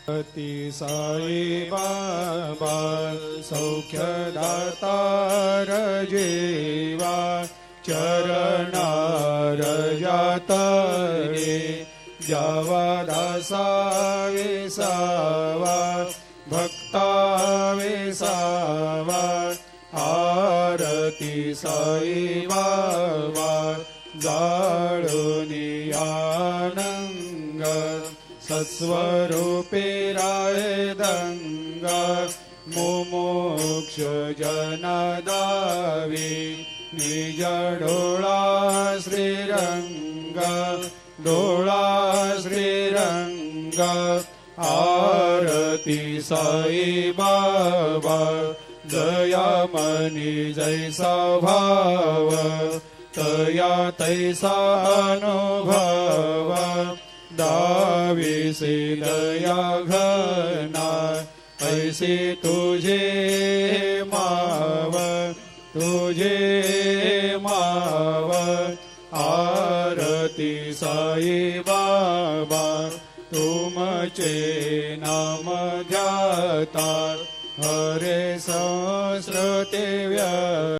ती साई बाबा सौख्यदातार जीवा चरणार जातरे जावा दासा विसावा भक्ता विसावा आरती साई बाबा जाळुनी आनंग सत्स्वरूपे राय दंग मुमुक्ष जनदावी निज डोळा श्रीरंग डोळा श्रीरंग आरती साई बाबा जया मनी जैसा भाव तया तैसा अनुभव दाविसे दया घना ऐसे तुझे माव आरती साई बाबा तुमचे नाम ध्याता हरे सहस्रते